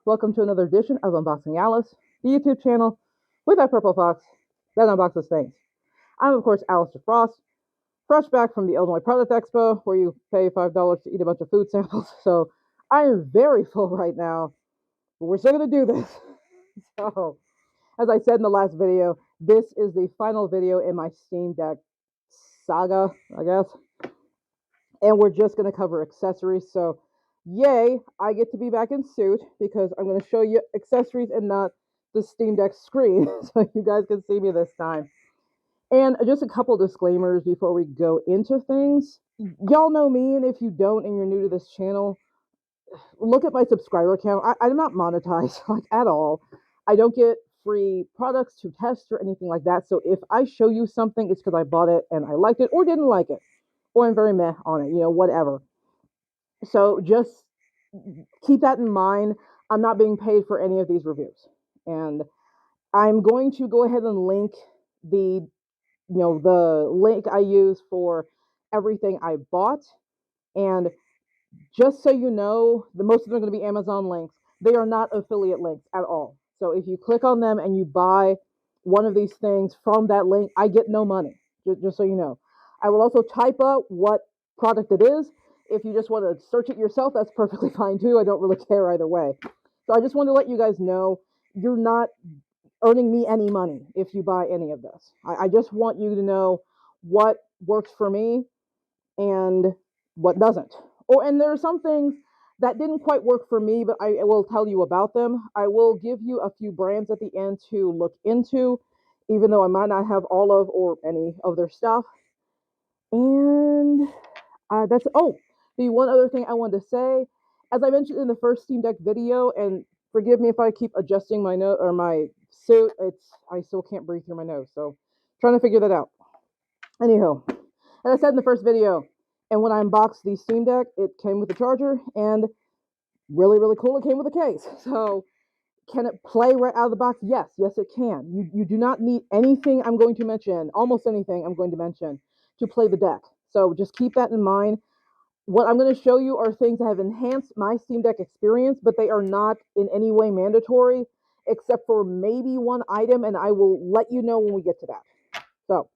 Welcome to another edition of Unboxing Alice, the YouTube channel with that purple fox that unboxes things. I'm, of course, Alice Frost, fresh back from the Illinois Product Expo, where you pay $5 to eat a bunch of food samples. So I am very full right now, but we're still going to do this. So, as I said in the last video, this is the final video in my Steam Deck saga, I guess. And we're just going to cover accessories. So, yay, I get to be back in suit because I'm going to show you accessories and not the Steam Deck screen so you guys can see me this time. And just a couple disclaimers before we go into things. Y'all know me, and if you don't and you're new to this channel, look at my subscriber count. I'm not monetized like at all. I don't get free products to test or anything like that. So if I show you something, it's because I bought it and I liked it or didn't like it, or I'm very meh on it, whatever. So just keep that in mind. I'm not being paid for any of these reviews. And I'm going to go ahead and link the link I use for everything I bought. And just so you know, the most of them are going to be Amazon links. They are not affiliate links at all. So if you click on them and you buy one of these things from that link, I get no money, just so you know. I will also type up what product it is. If you just want to search it yourself, that's perfectly fine too. I don't really care either way. So I just want to let you guys know you're not earning me any money if you buy any of this. I just want you to know what works for me and what doesn't. And there are some things that didn't quite work for me, but I will tell you about them. I will give you a few brands at the end to look into, even though I might not have all of or any of their stuff. And the one other thing I wanted to say, as I mentioned in the first Steam Deck video, and forgive me if I keep adjusting my nose or my suit, I still can't breathe through my nose, so trying to figure that out. Anyhow, as I said in the first video, and when I unboxed the Steam Deck, it came with a charger, and really, really cool, it came with a case. So, can it play right out of the box? Yes, it can. You do not need anything I'm going to mention, almost anything I'm going to mention, to play the deck. So just keep that in mind. What I'm going to show you are things that have enhanced my Steam Deck experience, but they are not in any way mandatory, except for maybe one item, and I will let you know when we get to that. So,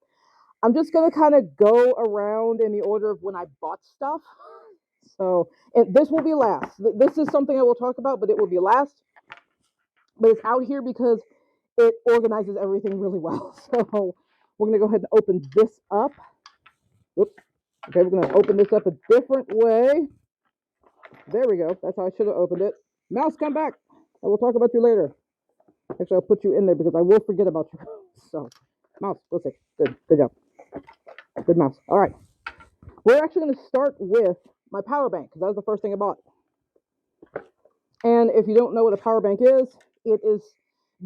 I'm just going to kind of go around in the order of when I bought stuff. So, and this will be last. This is something I will talk about, but it will be last. But it's out here because it organizes everything really well. So, we're going to go ahead and open this up. Oops. Okay, we're going to open this up a different way. There we go. That's how I should have opened it. Mouse, come back. I will talk about you later. Actually, I'll put you in there because I will forget about you. So, mouse, go sit. Good job. Good mouse. All right. We're actually going to start with my power bank because that was the first thing I bought. And if you don't know what a power bank is, it is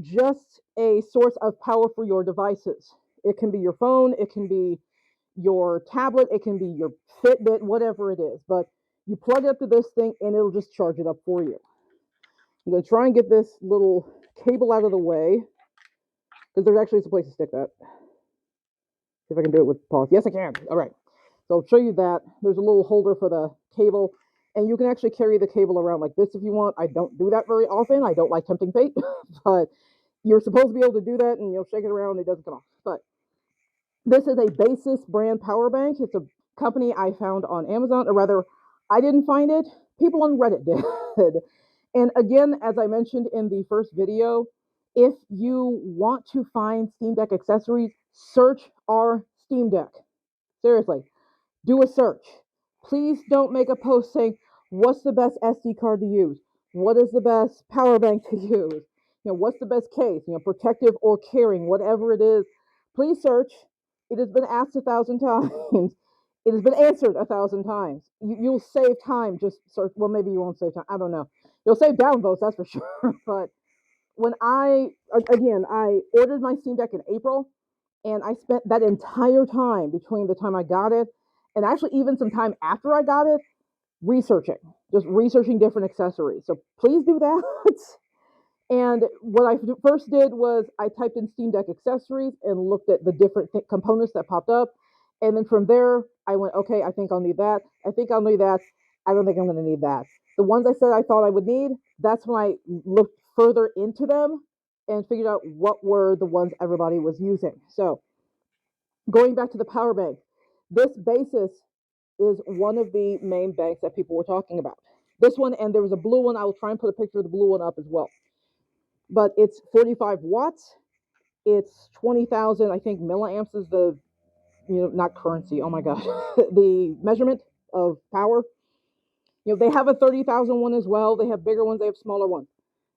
just a source of power for your devices. It can be your phone, it can be your tablet, it can be your Fitbit, whatever it is. But you plug it up to this thing and it'll just charge it up for you. I'm going to try and get this little cable out of the way because there's actually a place to stick that. See if I can do it with pause. Yes, I can. All right. So I'll show you that. There's a little holder for the cable, and you can actually carry the cable around like this if you want. I don't do that very often. I don't like tempting fate, but you're supposed to be able to do that, and you'll shake it around and it doesn't come off. But this is a Basis brand power bank. It's a company I found on Amazon, or rather, I didn't find it. People on Reddit did. And again, as I mentioned in the first video, if you want to find Steam Deck accessories, search our Steam Deck. Seriously, do a search. Please don't make a post saying, what's the best SD card to use? What is the best power bank to use? What's the best case? Protective or carrying, whatever it is. Please search. It has been asked 1,000 times. It has been answered 1,000 times. You'll save time. Just search. Well, maybe you won't save time. I don't know. You'll save downvotes, that's for sure. But when I ordered my Steam Deck in April, and I spent that entire time between the time I got it and actually even some time after I got it just researching different accessories. So please do that. And what I first did was I typed in Steam Deck accessories and looked at the different components that popped up. And then from there, I went, okay, I think I'll need that. I think I'll need that. I don't think I'm going to need that. The ones I said I thought I would need, that's when I looked further into them and figured out what were the ones everybody was using. So going back to the power bank, this basis is one of the main banks that people were talking about. This one, and there was a blue one. I will try and put a picture of the blue one up as well. But it's 45 watts. It's 20,000, I think, milliamps is the, not currency. Oh my gosh, the measurement of power. They have a 30,000 one as well. They have bigger ones. They have smaller ones.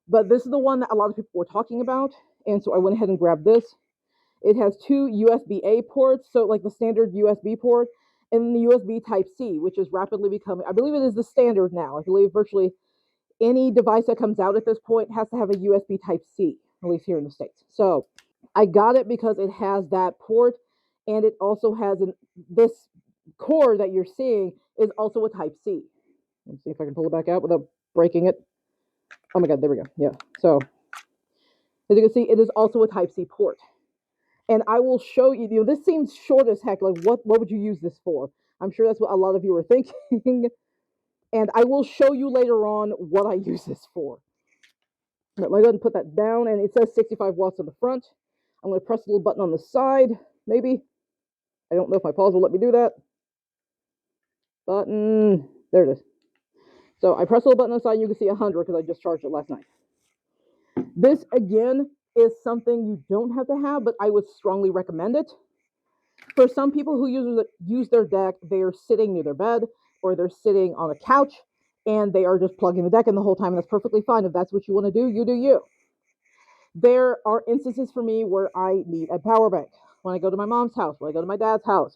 But this is the one that a lot of people were talking about. And so I went ahead and grabbed this. It has two USB-A ports, so like the standard USB port, and the USB Type-C, which is rapidly becoming, I believe it is the standard now. I believe virtually any device that comes out at this point has to have a USB Type-C, at least here in the States. So I got it because it has that port, and it also has this cord that you're seeing is also a Type-C. Let's see if I can pull it back out without breaking it. Oh my God, there we go. Yeah. So as you can see, it is also a Type-C port. And I will show you, this seems short as heck. Like, what would you use this for? I'm sure that's what a lot of you are thinking. And I will show you later on what I use this for. But let me go ahead and put that down. And it says 65 watts on the front. I'm going to press the little button on the side. Maybe. I don't know if my paws will let me do that. Button. There it is. So I press the little button on the side. And you can see 100 because I just charged it last night. This, again, is something you don't have to have, but I would strongly recommend it. For some people who use their deck, they are sitting near their bed or they're sitting on a couch and they are just plugging the deck in the whole time. And that's perfectly fine. If that's what you want to do, you do you. There are instances for me where I need a power bank. When I go to my mom's house, when I go to my dad's house,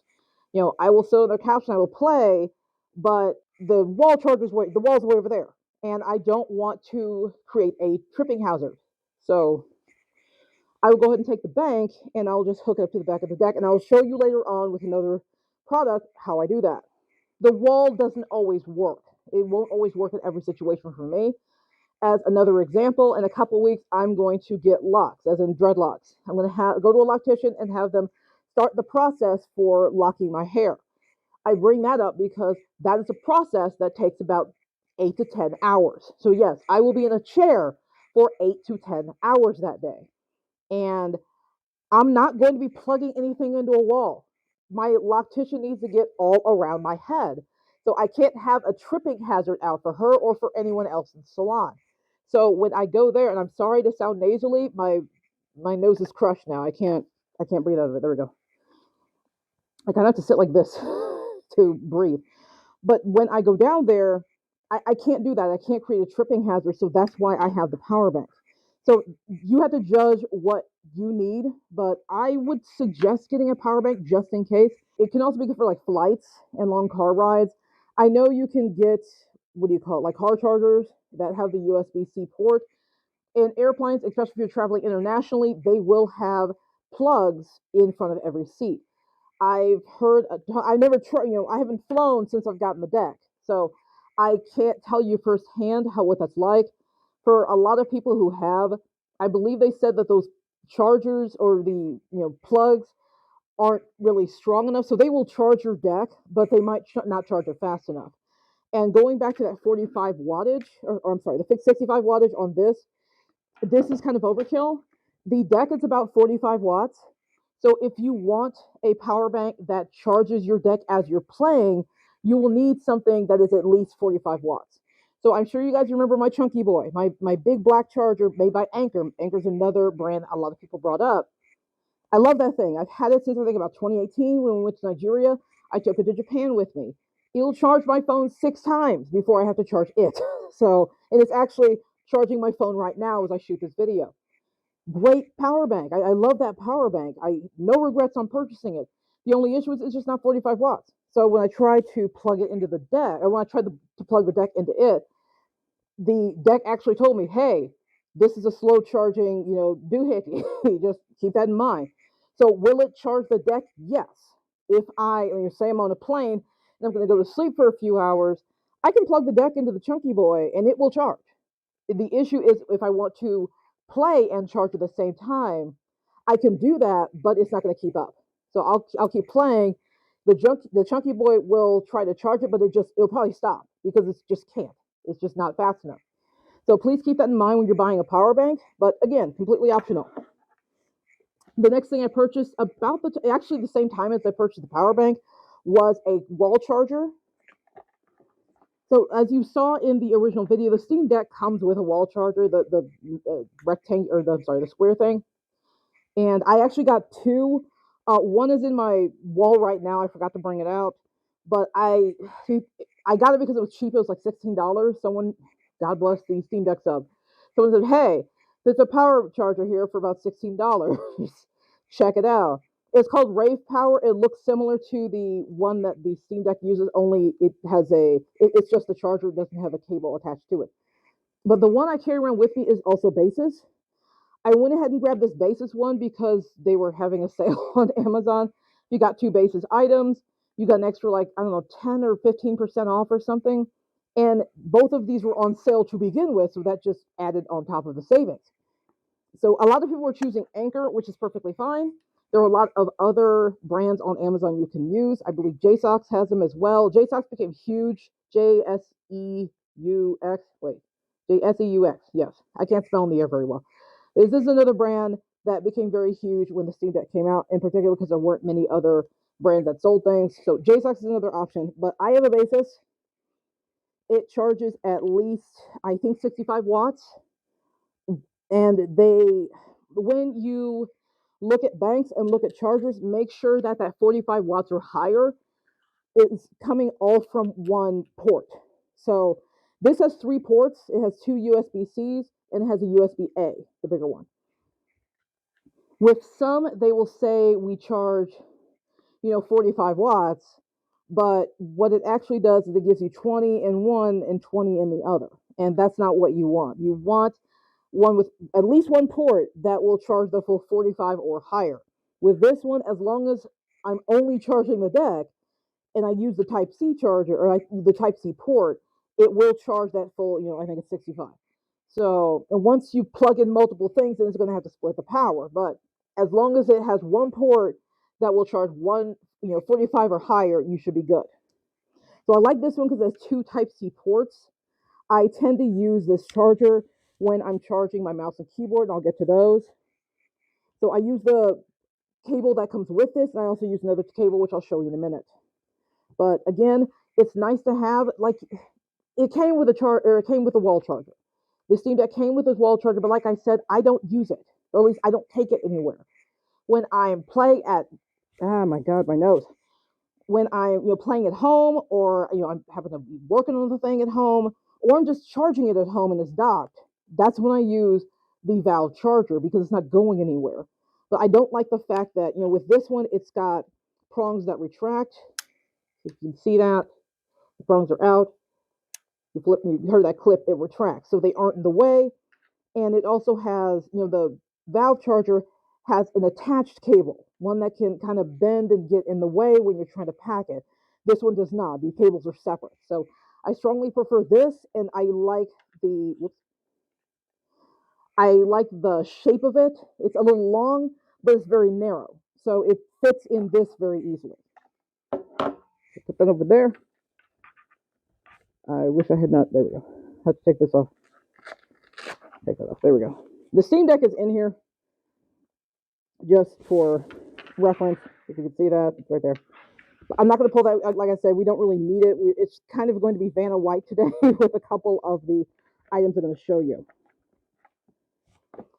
I will sit on the couch and I will play, but the wall charger's the wall's way over there. And I don't want to create a tripping hazard. So I will go ahead and take the bank and I'll just hook it up to the back of the deck, and I'll show you later on with another product how I do that. The wall doesn't always work. It won't always work in every situation for me. As another example, in a couple weeks, I'm going to get locks, as in dreadlocks. I'm going to go to a loctician and have them start the process for locking my hair. I bring that up because that is a process that takes about 8 to 10 hours. So yes, I will be in a chair for 8 to 10 hours that day. And I'm not going to be plugging anything into a wall. My loctician needs to get all around my head. So I can't have a tripping hazard out for her or for anyone else in the salon. So when I go there, and I'm sorry to sound nasally, my nose is crushed now. I can't breathe out of it. There we go. I kind of have to sit like this to breathe. But when I go down there, I can't do that. I can't create a tripping hazard. So that's why I have the power bank. So you have to judge what you need, but I would suggest getting a power bank just in case. It can also be good for like flights and long car rides. I know you can get, what do you call it, like car chargers that have the USB-C port. In airplanes, especially if you're traveling internationally, they will have plugs in front of every seat. I've heard, I never tried, I haven't flown since I've gotten the deck. So I can't tell you firsthand what that's like. For a lot of people who have, I believe they said that those chargers or the, plugs aren't really strong enough. So they will charge your deck, but they might not charge it fast enough. And going back to that 45 wattage, or I'm sorry, the 65 wattage on this is kind of overkill. The deck is about 45 watts. So if you want a power bank that charges your deck as you're playing, you will need something that is at least 45 watts. So I'm sure you guys remember my Chunky Boy, my big black charger made by Anker. Anker's another brand a lot of people brought up. I love that thing. I've had it since I think about 2018 when we went to Nigeria. I took it to Japan with me. It'll charge my phone 6 times before I have to charge it. So, and it's actually charging my phone right now as I shoot this video. Great power bank. I love that power bank. No regrets on purchasing it. The only issue is it's just not 45 watts. So when I try to plug it into the deck, or when I tried to plug the deck into it, the deck actually told me, hey, this is a slow charging, doohickey. Just keep that in mind. So will it charge the deck? Yes. If say I'm on a plane and I'm going to go to sleep for a few hours, I can plug the deck into the Chunky Boy and it will charge. The issue is if I want to play and charge at the same time, I can do that, but it's not going to keep up. So I'll keep playing. The Chunky Boy will try to charge it, but it'll probably stop because it just can't. It's just not fast enough. So please keep that in mind when you're buying a power bank, but again, completely optional. The next thing I purchased about actually the same time as I purchased the power bank was a wall charger. So as you saw in the original video, the Steam Deck comes with a wall charger, the rectangle or the square thing. And I actually got two. One is in my wall right now. I forgot to bring it out, but I got it because it was cheap. It was like $16. Someone, God bless the Steam Deck sub. Someone said, "Hey, there's a power charger here for about $16. Check it out." It's called Rave Power. It looks similar to the one that the Steam Deck uses, only it has it's just the charger. It doesn't have a cable attached to it. But the one I carry around with me is also bases. I went ahead and grabbed this basis one because they were having a sale on Amazon. You got two basis items. You got an extra, like, I don't know, 10 or 15% off or something. And both of these were on sale to begin with, so that just added on top of the savings. So a lot of people were choosing Anchor, which is perfectly fine. There are a lot of other brands on Amazon you can use. I believe JSOX has them as well. JSOX became huge. JSEUX. Wait, JSEUX. Yes, I can't spell in the air very well. This is another brand that became very huge when the Steam Deck came out, in particular because there weren't many other brands that sold things. So JSOX is another option. But I have a basis. It charges at least, I think, 65 watts. And when you look at banks and look at chargers, make sure that 45 watts or higher is coming all from one port. So this has three ports. It has two USB-Cs and it has a USB-A, the bigger one. With some, they will say we charge, 45 watts, but what it actually does is it gives you 20 in one and 20 in the other. And that's not what you want. You want one with at least one port that will charge the full 45 or higher. With this one, as long as I'm only charging the deck and I use the Type-C charger or the Type-C port, it will charge that full, I think it's 65. So, and once you plug in multiple things, then it's going to have to split the power. But as long as it has one port that will charge 45 or higher, you should be good. So I like this one because it has two Type-C ports. I tend to use this charger when I'm charging my mouse and keyboard, and I'll get to those. So I use the cable that comes with this, and I also use another cable, which I'll show you in a minute. But again, it's nice to have, like, it came with it came with a wall charger. The Steam Deck came with this wall charger, but like I said, I don't use it. Or at least I don't take it anywhere. When I'm playing at, my God, my nose. When I'm playing at home, or I'm having to be working on the thing at home, or I'm just charging it at home and it's docked, that's when I use the valve charger because it's not going anywhere. But I don't like the fact that with this one it's got prongs that retract. If you can see that, the prongs are out. You heard that clip, it retracts, so they aren't in the way. And it also has, the valve charger has an attached cable, one that can kind of bend and get in the way when you're trying to pack it. This one does not. The cables are separate. So I strongly prefer this, and I like the shape of it. It's a little long, but it's very narrow. So it fits in this very easily. Put that over there. I wish I had not. There we go. I have to take this off. Take that off. There we go. The Steam Deck is in here just for reference. If you can see that, it's right there. I'm not going to pull that. Like I said, we don't really need it. It's kind of going to be Vanna White today with a couple of the items I'm going to show you.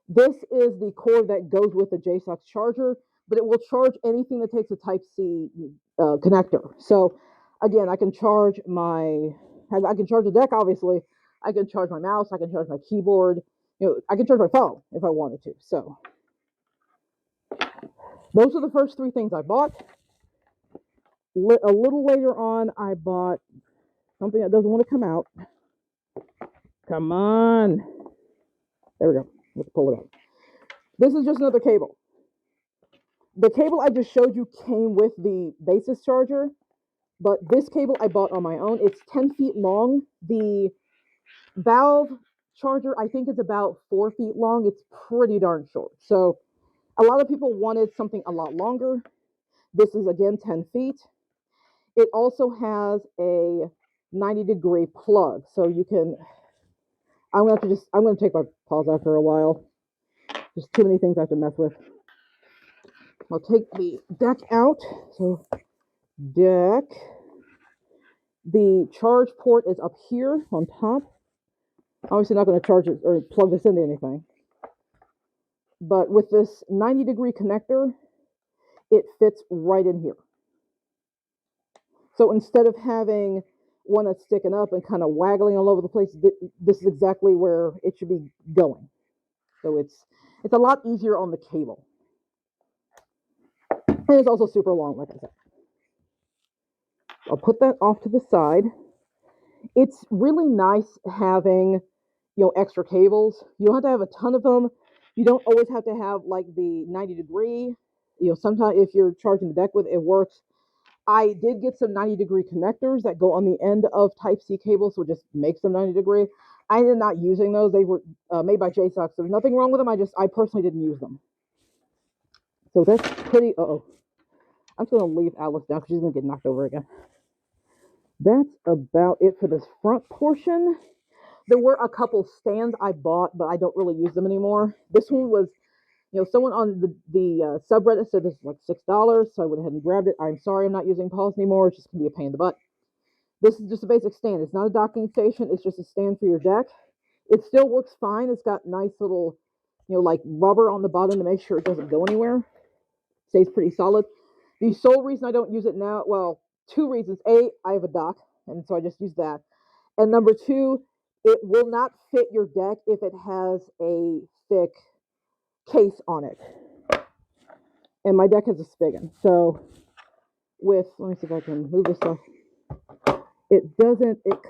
This is the cord that goes with the JSOX charger, but it will charge anything that takes a Type-C connector. So again, I can charge the deck, obviously. I can charge my mouse. I can charge my keyboard. I can charge my phone if I wanted to. So those are the first three things I bought. A little later on, I bought something that doesn't want to come out. Come on. There we go. Let's pull it out. This is just another cable. The cable I just showed you came with the basis charger, but this cable I bought on my own. It's 10 feet long. The valve charger, I think, is about 4 feet long. It's pretty darn short. So a lot of people wanted something a lot longer. This is, again, 10 feet. It also has a 90-degree plug. So you can, I'm going to take my pause after a while. Just too many things I have to mess with. I'll take the deck out. So deck. The charge port is up here on top. Obviously not going to charge it or plug this into anything. But with this 90-degree connector, it fits right in here. So instead of having one that's sticking up and kind of waggling all over the place, this is exactly where it should be going. So it's a lot easier on the cable. And it's also super long, like I said. I'll put that off to the side. It's really nice having, extra cables. You don't have to have a ton of them. You don't always have to have like the 90-degree. Sometimes if you're charging the deck with it works. I did get some 90-degree connectors that go on the end of Type-C cables, so it just makes them 90-degree. I ended up not using those. They were made by JSOX, so there's nothing wrong with them. I personally didn't use them. So that's pretty. I'm just gonna leave Alyss down because she's gonna get knocked over again. That's about it for this front portion. There were a couple stands I bought, but I don't really use them anymore. This one was, someone on the subreddit said this is like $6, so I went ahead and grabbed it. I'm sorry I'm not using pause anymore. It's just gonna be a pain in the butt. This is just a basic stand. It's not a docking station. It's just a stand for your deck. It still works fine. It's got nice little, like rubber on the bottom to make sure it doesn't go anywhere. Stays pretty solid. The sole reason I don't use it now, well, two reasons. A, I have a dock, and so I just use that. And number two, it will not fit your deck if it has a thick case on it. And my deck has a spigot. So let me see if I can move this off. It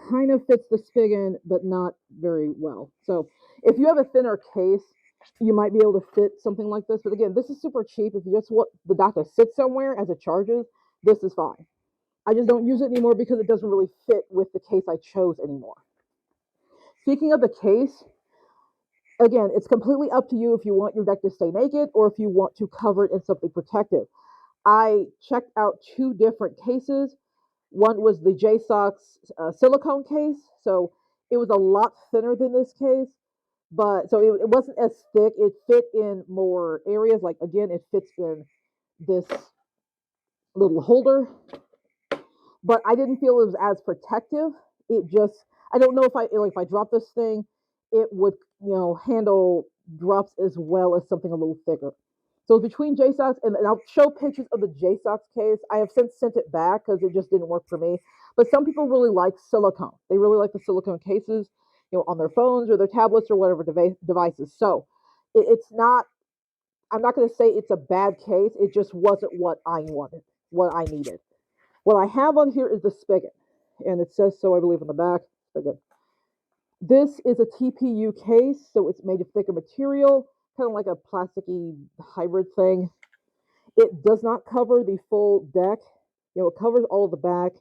kind of fits the spigot, but not very well. So if you have a thinner case, you might be able to fit something like this. But again, this is super cheap. If you just want the dock to sit somewhere as it charges, this is fine. I just don't use it anymore because it doesn't really fit with the case I chose anymore. Speaking of the case, again, it's completely up to you if you want your deck to stay naked or if you want to cover it in something protective. I checked out two different cases. One was the JSOX silicone case, so it was a lot thinner than this case, but so it wasn't as thick. It fit in more areas. Like again, it fits in this little holder, but I didn't feel it was as protective. I don't know if I drop this thing, it would handle drops as well as something a little thicker. So between JSOX and I'll show pictures of the JSOX case. I have since sent it back because it just didn't work for me. But some people really like silicone. They really like the silicone cases, on their phones or their tablets or whatever devices. So it's not. I'm not going to say it's a bad case. It just wasn't what I wanted, what I needed. What I have on here is the spigot, and it says so, I believe, on the back. Spigot. This is a TPU case, so it's made of thicker material, kind of like a plasticky hybrid thing. It does not cover the full deck. It covers all the back,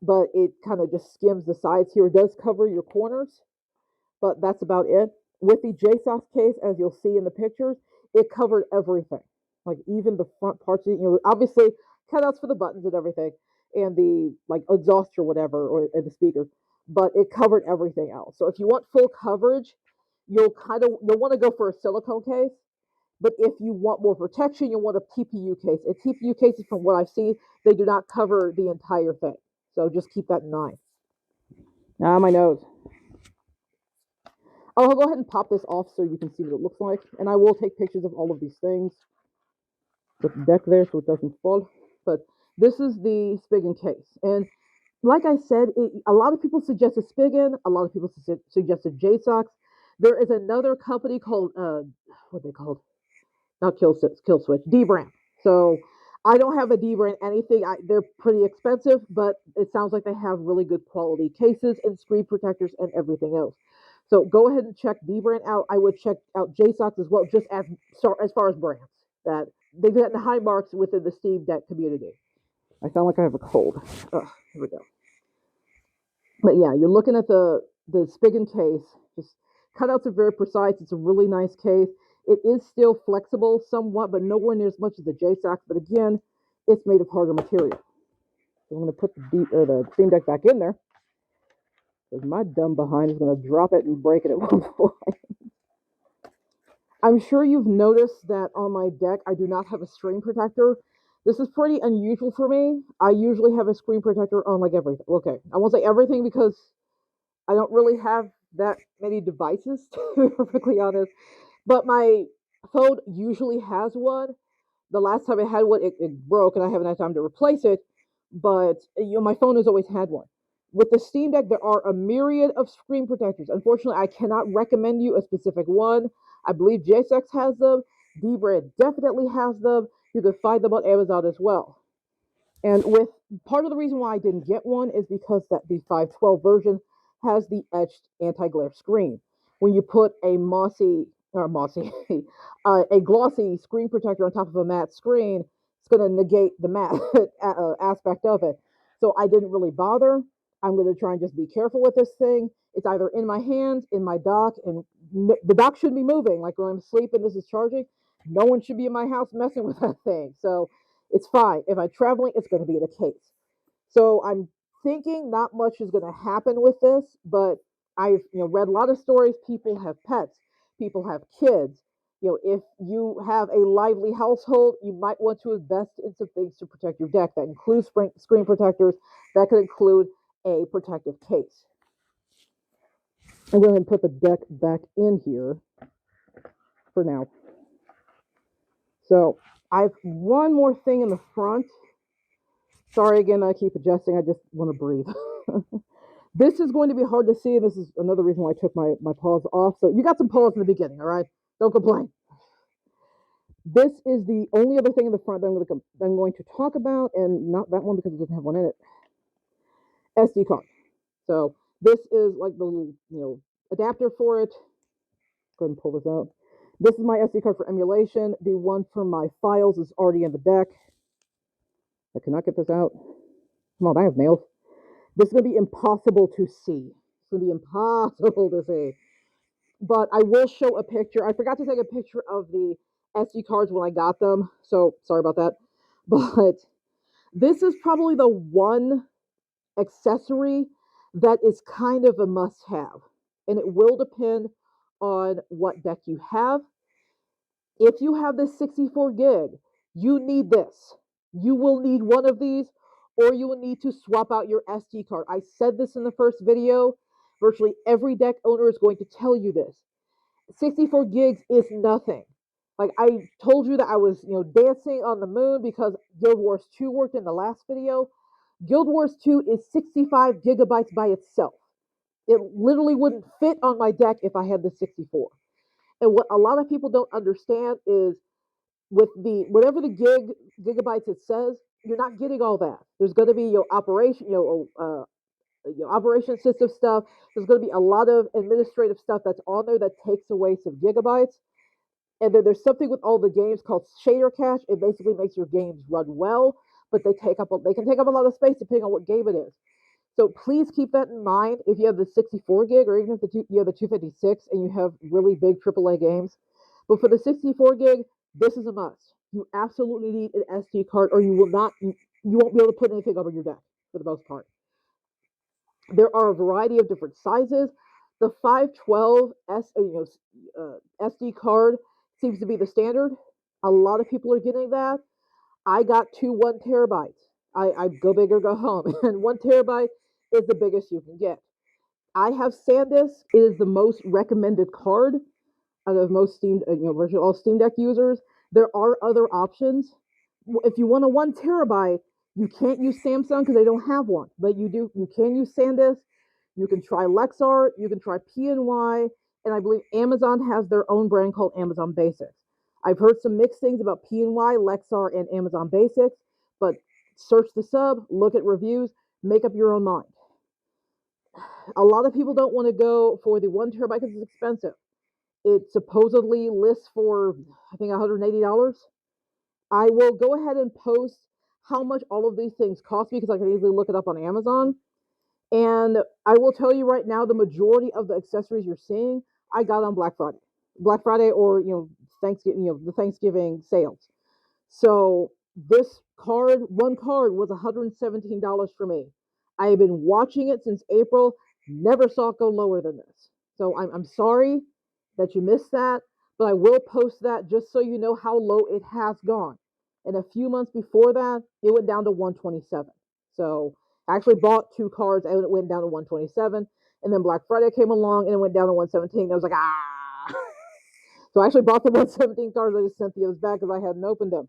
but it kind of just skims the sides here. It does cover your corners, but that's about it. With the JSOX case, as you'll see in the pictures, it covered everything, like even the front parts. Obviously cutouts for the buttons and everything, and the like exhaust or whatever, or the speaker. But it covered everything else. So if you want full coverage, you'll want to go for a silicone case. But if you want more protection, you'll want a TPU case. A TPU cases, from what I've seen, they do not cover the entire thing. So just keep that in mind. Now my nose. I'll go ahead and pop this off so you can see what it looks like. And I will take pictures of all of these things. Put the deck there so it doesn't fall. But this is the Spigen case. And like I said, a lot of people suggested Spigen. A lot of people suggested JSOX. There is another company called, what they called? Not Kill Switch, D-Brand. So I don't have a D-Brand anything. They're pretty expensive, but it sounds like they have really good quality cases and screen protectors and everything else. So go ahead and check D-Brand out. I would check out JSOX as well, just as far as brands that they've gotten high marks within the Steam Deck community. I sound like I have a cold. Ugh, here we go. But yeah, you're looking at the Spigen case. Just cutouts are very precise. It's a really nice case. It is still flexible somewhat, but nowhere near as much as the JSOX. But again, it's made of harder material. So I'm going to put the Steam Deck back in there. because my dumb behind is going to drop it and break it at one point. I'm sure you've noticed that on my deck, I do not have a screen protector. This is pretty unusual for me. I usually have a screen protector on like everything. Okay, I won't say everything because I don't really have that many devices, to be perfectly honest. But my phone usually has one. The last time I had one, it broke, and I haven't had time to replace it. But my phone has always had one. With the Steam Deck, there are a myriad of screen protectors. Unfortunately, I cannot recommend you a specific one. I believe JSX has them. D-Bread definitely has them. You can find them on Amazon as well. And with part of the reason why I didn't get one is because that the 512 version has the etched anti-glare screen. When you put a a glossy screen protector on top of a matte screen, it's going to negate the matte aspect of it. So I didn't really bother. I'm going to try and just be careful with this thing. It's either in my hands, in my dock, and the dock shouldn't be moving. Like when I'm sleeping, this is charging. No one should be in my house messing with that thing. So it's fine. If I'm traveling, it's going to be the case. So I'm thinking not much is going to happen with this, but I've read a lot of stories. People have pets, people have kids. If you have a lively household, you might want to invest in some things to protect your deck. That includes screen protectors. That could include a protective case. I'm going to put the deck back in here for now. So I have one more thing in the front. Sorry again, I keep adjusting. I just want to breathe. This is going to be hard to see. This is another reason why I took my paws off. So you got some paws in the beginning, all right? Don't complain. This is the only other thing in the front that I'm going to talk about, and not that one because it doesn't have one in it. SD card. So this is like the little, adapter for it. Go ahead and pull this out. This is my SD card for emulation. The one for my files is already in the deck. I cannot get this out. Come on, I have nails. This is going to be impossible to see. It's going to be impossible to see. But I will show a picture. I forgot to take a picture of the SD cards when I got them. So sorry about that. But this is probably the one accessory that is kind of a must have. And it will depend on what deck you have. If you have this 64 gig, you need this. You will need one of these, or you will need to swap out your SD card. I said this in the first video. Virtually every deck owner is going to tell you this. 64 gigs is nothing. Like I told you that I was, dancing on the moon because Guild Wars 2 worked in the last video. Guild Wars 2 is 65 gigabytes by itself. It literally wouldn't fit on my deck if I had the 64. And what a lot of people don't understand is with the whatever the gigabytes it says, you're not getting all that. There's going to be your operation system stuff. There's going to be a lot of administrative stuff that's on there that takes away some gigabytes. And then there's something with all the games called shader cache. It basically makes your games run well, but they can take up a lot of space depending on what game it is. So please keep that in mind if you have the 64 gig or even if you have the 256 and you have really big AAA games. But for the 64 gig, this is a must. You absolutely need an SD card or you won't be able to put anything over your deck for the most part. There are a variety of different sizes. The 512 SD card seems to be the standard. A lot of people are getting that. I got two 1 terabytes. I go big or go home, and 1 terabyte is the biggest you can get. I have SanDisk. It is the most recommended card out of most virtually all Steam Deck users. There are other options. If you want a 1 terabyte, you can't use Samsung because they don't have one, but you can use SanDisk. You can try Lexar, you can try PNY, and I believe Amazon has their own brand called Amazon Basics. I've heard some mixed things about PNY, Lexar, and Amazon Basics, but search the sub, look at reviews, make up your own mind. A lot of people don't want to go for the 1 terabyte because it's expensive. It supposedly lists for, I think, $180. I will go ahead and post how much all of these things cost me because I can easily look it up on Amazon. And I will tell you right now, the majority of the accessories you're seeing, I got on Black Friday, or Thanksgiving, the Thanksgiving sales. So this one card was $117 for me. I have been watching it since April. Never saw it go lower than this. So I'm sorry that you missed that, but I will post that just so you know how low it has gone. And a few months before that, it went down to 127. So I actually bought two cards and it went down to 127. And then Black Friday came along and it went down to 117. I was like, ah. So I actually bought the 117 cards. I just sent the others back because I hadn't opened them.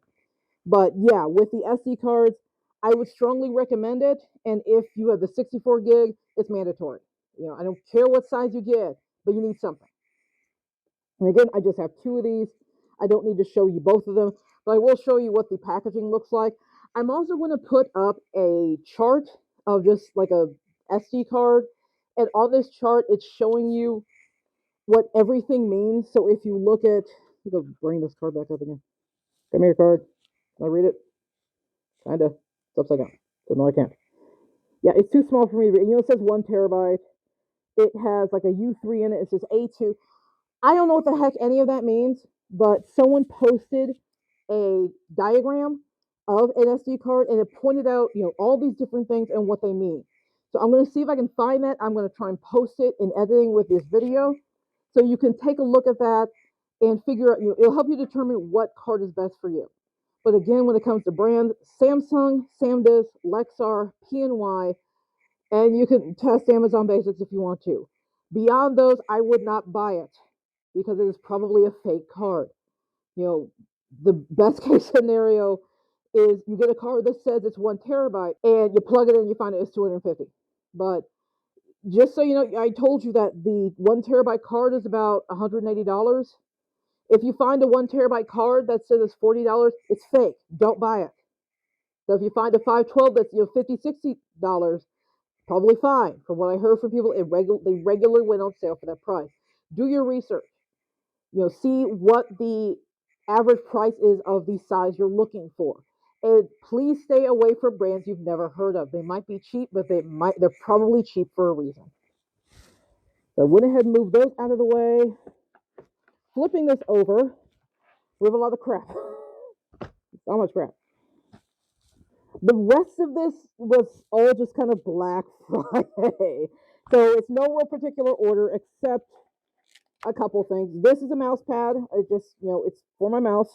But yeah, with the SD cards, I would strongly recommend it. And if you have the 64 gig, it's mandatory. I don't care what size you get, but you need something. And again, I just have two of these. I don't need to show you both of them, but I will show you what the packaging looks like. I'm also going to put up a chart of just like a SD card. And on this chart, it's showing you what everything means. So if you look at, I'll bring this card back up again. Come here, card. Can I read it? Kinda. It's upside down. So no, I can't. Yeah, it's too small for me to read. It says 1 terabyte. It has like a U3 in it. It says A2. I don't know what the heck any of that means, but someone posted a diagram of an SD card and it pointed out, all these different things and what they mean. So I'm going to see if I can find that. I'm going to try and post it in editing with this video so you can take a look at that and figure out, it'll help you determine what card is best for you. But again, when it comes to brand, Samsung, SanDisk, Lexar, PNY, and you can test Amazon Basics if you want to. Beyond those, I would not buy it because it is probably a fake card. The best case scenario is you get a card that says it's 1 terabyte and you plug it in and you find it's 250. But just so you know, I told you that the 1 terabyte card is about $180. If you find a 1 terabyte card that says it's $40, it's fake. Don't buy it. So if you find a 512 that's $50, $60, probably fine. From what I heard from people, they regularly went on sale for that price. Do your research. See what the average price is of the size you're looking for. And please stay away from brands you've never heard of. They might be cheap, but they're probably cheap for a reason. So I went ahead and moved those out of the way. Flipping this over, we have a lot of crap. So much crap. The rest of this was all just kind of Black Friday. So it's no real particular order except a couple things. This is a mouse pad. It just, it's for my mouse.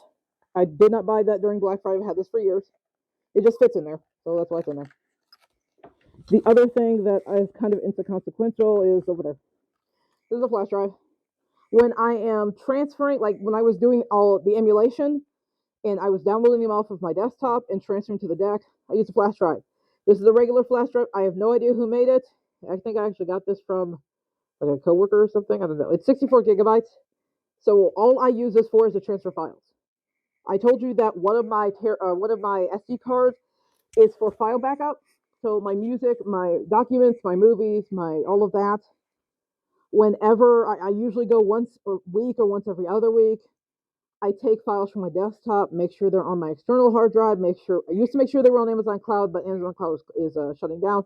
I did not buy that during Black Friday. I've had this for years. It just fits in there. So that's why it's in there. The other thing that is kind of inconsequential is over there. This is a flash drive. When I am transferring, like when I was doing all the emulation and I was downloading them off of my desktop and transferring to the deck, I used a flash drive. This is a regular flash drive. I have no idea who made it. I think I actually got this from like a coworker or something. I don't know. It's 64 gigabytes. So all I use this for is to transfer files. I told you that one of my SD cards is for file backup. So my music, my documents, my movies, my all of that. Whenever I usually go once a week or once every other week, I take files from my desktop, make sure they're on my external hard drive. I used to make sure they were on Amazon Cloud, but Amazon Cloud is shutting down.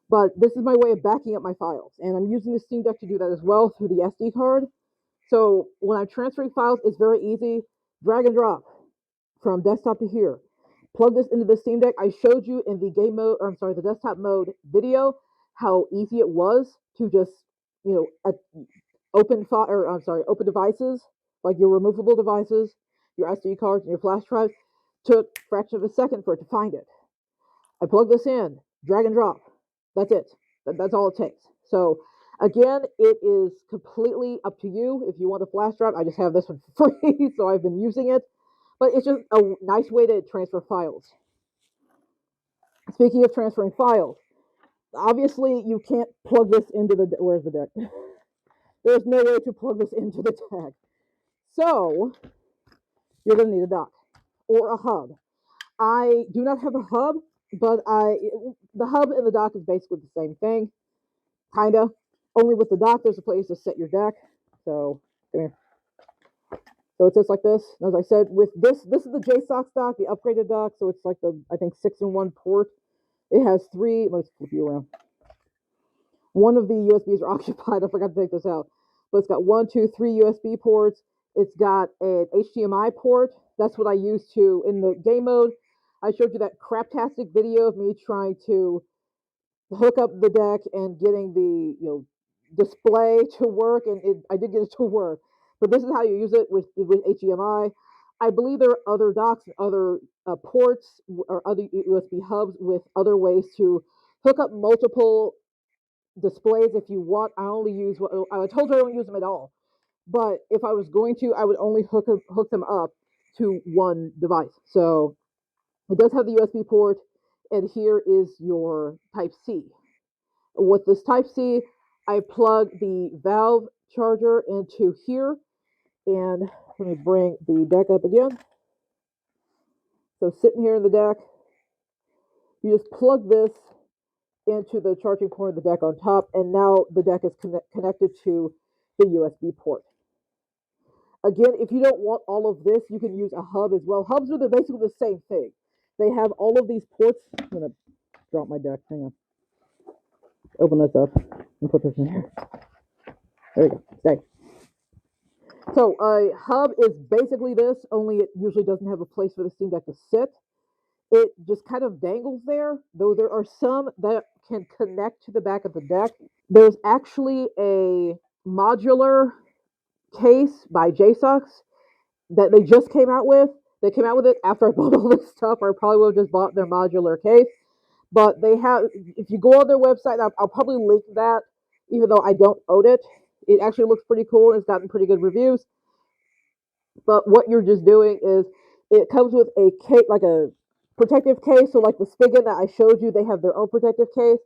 But this is my way of backing up my files, and I'm using the Steam Deck to do that as well through the SD card. So when I'm transferring files, it's very easy. Drag and drop from desktop to here. Plug this into the Steam Deck. I showed you in the the desktop mode video how easy it was to just, open devices like your removable devices, your SD cards, and your flash drive. Took a fraction of a second for it to find it. I plug this in, drag and drop. That's it. That's all it takes. So again, it is completely up to you if you want a flash drive. I just have this one for free, so I've been using it. But it's just a nice way to transfer files. Speaking of transferring files, obviously you can't plug this into where's the deck? There's no way to plug this into the deck. So you're going to need a dock or a hub. I do not have a hub, but the hub and the dock is basically the same thing, kinda. Only with the dock, there's a place to set your deck. So come here. So it's just like this. As I said, with this is the JSOX dock, the upgraded dock. So it's like I think 6-in-1 port. It has 3. Let's flip you around. One of the USBs are occupied. I forgot to take this out, but it's got 1, 2, 3 USB ports. It's got an HDMI port. That's what I use in the game mode. I showed you that craptastic video of me trying to hook up the deck and getting the display to work, and I did get it to work. But this is how you use it with HDMI. I believe there are other docks, other ports, or other USB hubs with other ways to hook up multiple displays if you want. I only use what I told her I don't use them at all. But if I was going to, I would only hook them up to one device. So it does have the USB port, and here is your Type C. With this Type C, I plug the valve charger into here, and let me bring the deck up again. So sitting here in the deck, you just plug this into the charging port of the deck on top, and now the deck is connected to the USB port. Again, if you don't want all of this, you can use a hub as well. Hubs are basically the same thing. They have all of these ports. I'm going to drop my deck. Hang on. Open this up and put this in here. There we go. Stay. So a hub is basically this, only it usually doesn't have a place for the Steam Deck to sit. It just kind of dangles there, though there are some that can connect to the back of the deck. There's actually a modular case by JSOX that they just came out with. They came out with it after I bought all this stuff. I probably would have just bought their modular case. But they have, if you go on their website, I'll probably link that, even though I don't own it. It actually looks pretty cool. It's gotten pretty good reviews. But what you're just doing is it comes with a case, like a protective case. So like the spigot that I showed you, they have their own protective case.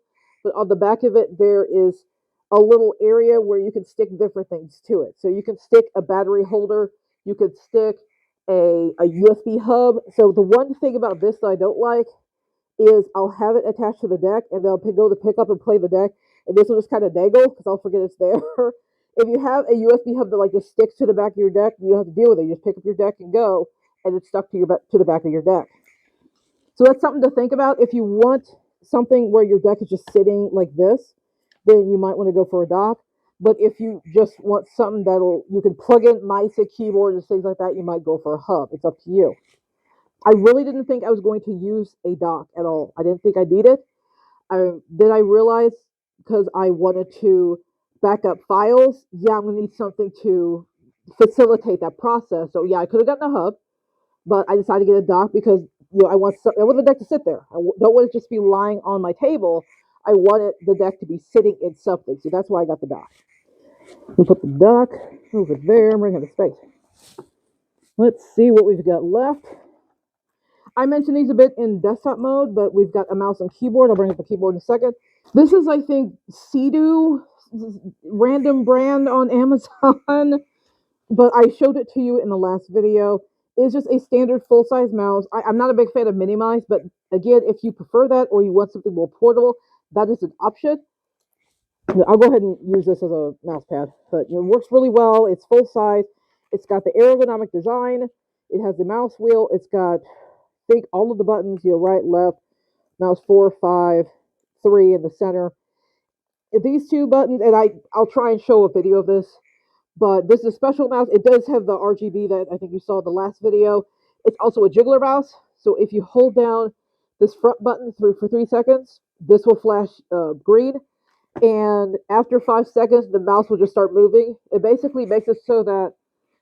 But on the back of it, there is a little area where you can stick different things to it. So you can stick a battery holder. You could stick a USB hub. So the one thing about this that I don't like is I'll have it attached to the deck, and then I'll go to pick up and play the deck, and this will just kind of dangle because I'll forget it's there. If you have a USB hub that like just sticks to the back of your deck, you don't have to deal with it. You just pick up your deck and go, and it's stuck to the back of your deck. So that's something to think about. If you want something where your deck is just sitting like this, then you might want to go for a dock. But if you just want something you can plug in mice and keyboards and things like that, you might go for a hub. It's up to you. I really didn't think I was going to use a dock at all. I didn't think I need it. Then I realized, because I wanted to back up files, I'm going to need something to facilitate that process. So I could have gotten a hub, but I decided to get a dock because I want the deck to sit there. I don't want it to just be lying on my table. I wanted the deck to be sitting in something. So that's why I got the dock. We'll put the dock over there and bring it to space. Let's see what we've got left. I mentioned these a bit in desktop mode, but we've got a mouse and keyboard. I'll bring up the keyboard in a second. This is, I think, Sea-Doo, random brand on Amazon, but I showed it to you in the last video. It's just a standard full-size mouse. I'm not a big fan of mini mice, but again, if you prefer that or you want something more portable, that is an option. I'll go ahead and use this as a mouse pad, but it works really well. It's full-size. It's got the ergonomic design. It has the mouse wheel. It's got all of the buttons, right, left, mouse 4, 5, 3 in the center. These two buttons, and I'll try and show a video of this, but this is a special mouse. It does have the RGB that I think you saw in the last video. It's also a jiggler mouse, so if you hold down this front button for 3 seconds, this will flash green, and after 5 seconds, the mouse will just start moving. It basically makes it so that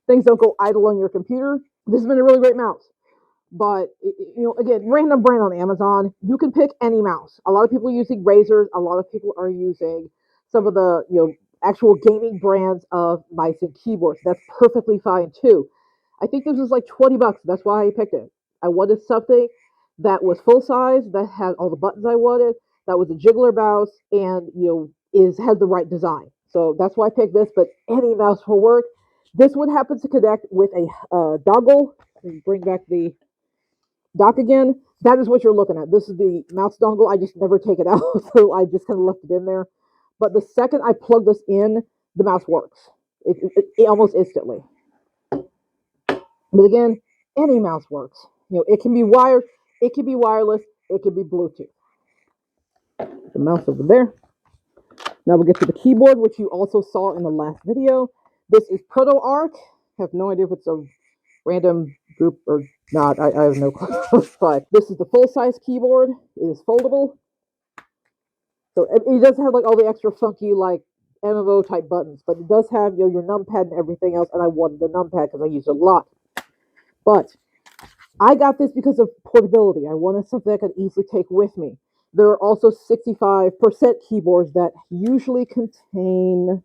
things don't go idle on your computer. This has been a really great mouse. But again, random brand on Amazon. You can pick any mouse. A lot of people are using Razors. A lot of people are using some of the actual gaming brands of mice and keyboards. That's perfectly fine too. I think this was like $20. That's why I picked it. I wanted something that was full size, that had all the buttons I wanted, that was a jiggler mouse, and had the right design. So that's why I picked this. But any mouse will work. This one happens to connect with a dongle. Bring back the dock again. That is what you're looking at. This is the mouse dongle. I just never take it out, so I just kind of left it in there. But the second I plug this in, the mouse works. It almost instantly. But again, any mouse works. It can be wired, it can be wireless, it can be Bluetooth. The mouse over there. Now we'll get to the keyboard, which you also saw in the last video. This is ProtoArch. I have no idea if it's a random group or not. I have no clue. But this is the full-size keyboard. It is foldable. So it does have like all the extra funky like MMO type buttons, but it does have your numpad and everything else. And I wanted the numpad because I use it a lot. But I got this because of portability. I wanted something I could easily take with me. There are also 65% keyboards that usually contain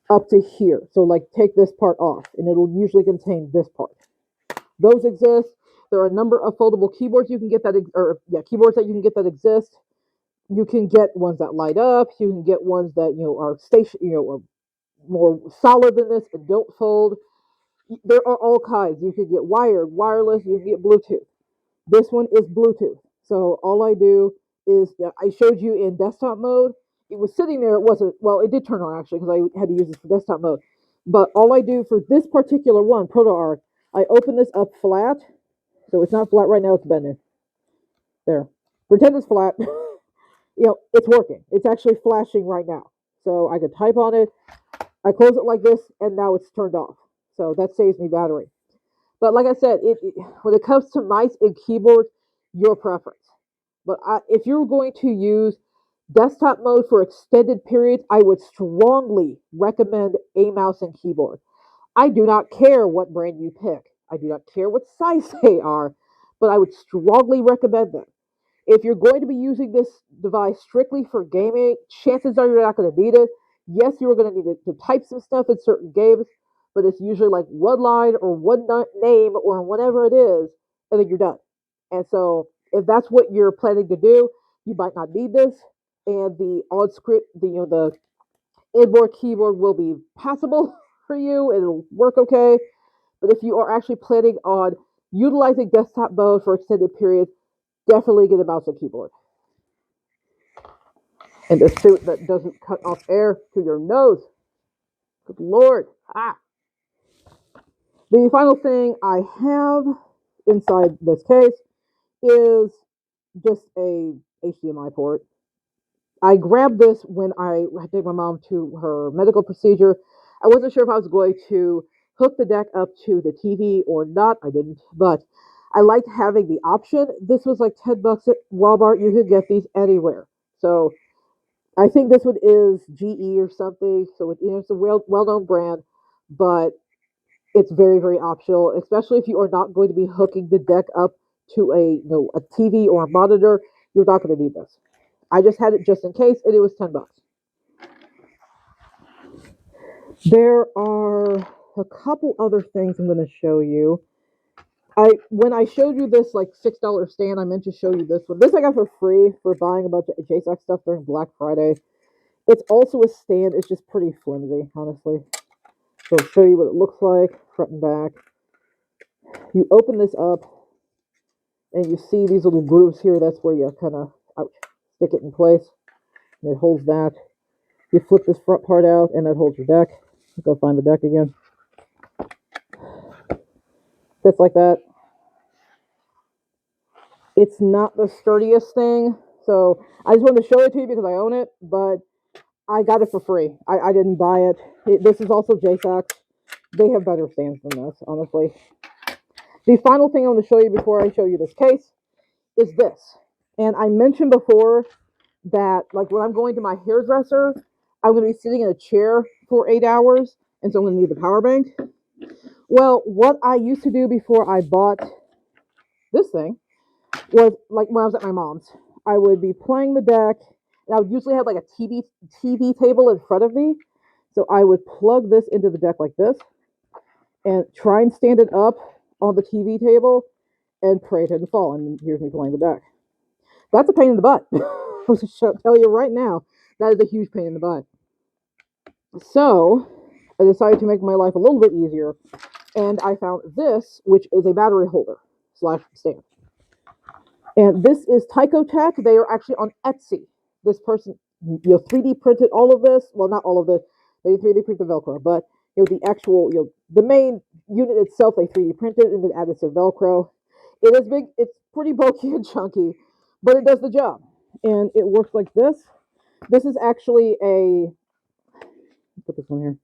up to here. So like take this part off and it'll usually contain this part. Those exist. There are a number of foldable keyboards you can get that, keyboards that you can get that exist. You can get ones that light up. You can get ones that are are more solid than this and don't fold. There are all kinds. You could get wired, wireless. You can get Bluetooth. This one is Bluetooth. So all I do is I showed you in desktop mode. It was sitting there. It wasn't, well, it did turn on actually because I had to use this for desktop mode. But all I do for this particular one, ProtoArch, I open this up flat. So it's not flat right now, it's bending. There. Pretend it's flat. It's working. It's actually flashing right now. So I could type on it. I close it like this, and now it's turned off. So that saves me battery. But like I said, when it comes to mice and keyboards, your preference. But if you're going to use desktop mode for extended periods, I would strongly recommend a mouse and keyboard. I do not care what brand you pick. I do not care what size they are, but I would strongly recommend them. If you're going to be using this device strictly for gaming, chances are you're not going to need it. Yes, you are going to need it to type some stuff in certain games, but it's usually like one line or one name or whatever it is, and then you're done. And so, if that's what you're planning to do, you might not need this. And the on script, the inboard keyboard will be passable for you. It'll work okay. But if you are actually planning on utilizing desktop mode for extended periods, definitely get a mouse and keyboard. And a suit that doesn't cut off air to your nose. Good Lord. The final thing I have inside this case is just a HDMI port. I grabbed this when I take my mom to her medical procedure. I wasn't sure if I was going to hook the deck up to the TV or not. I didn't, but I liked having the option. This was like $10 at Walmart. You could get these anywhere. So I think this one is GE or something. So it's a well-known brand, but it's very, very optional, especially if you are not going to be hooking the deck up to a TV or a monitor. You're not going to need this. I just had it just in case, and it was $10. There are a couple other things I'm going to show you. When I showed you this like $6 stand, I meant to show you this one. This I got for free for buying a bunch of JSOC stuff during Black Friday. It's also a stand. It's just pretty flimsy, honestly. So I'll show you what it looks like, front and back. You open this up, and you see these little grooves here. That's where you kind of, stick it in place. And it holds that. You flip this front part out, and that holds your deck. Go find the deck again. Just like that. It's not the sturdiest thing, so I just wanted to show it to you because I own it, but I got it for free. I didn't buy it. This is also JSOC. They have better stands than this, honestly. The final thing I want to show you before I show you this case is this. And I mentioned before that, like, when I'm going to my hairdresser, I'm going to be sitting in a chair for 8 hours, and so I'm going to need the power bank. Well, what I used to do before I bought this thing was, like, when I was at my mom's, I would be playing the deck, and I would usually have, like, a TV table in front of me, so I would plug this into the deck like this, and try and stand it up on the TV table, and pray it didn't fall, and here's me playing the deck. That's a pain in the butt. I'll just tell you right now, that is a huge pain in the butt. So, I decided to make my life a little bit easier, and I found this, which is a battery holder / stand. And this is Tyco Tech. They are actually on Etsy. This person, 3D printed all of this. Well, not all of this. They 3D printed the Velcro, but the actual, the main unit itself, they 3D printed and then added some Velcro. It is big. It's pretty bulky and chunky, but it does the job. And it works like this. This is actually put this one here.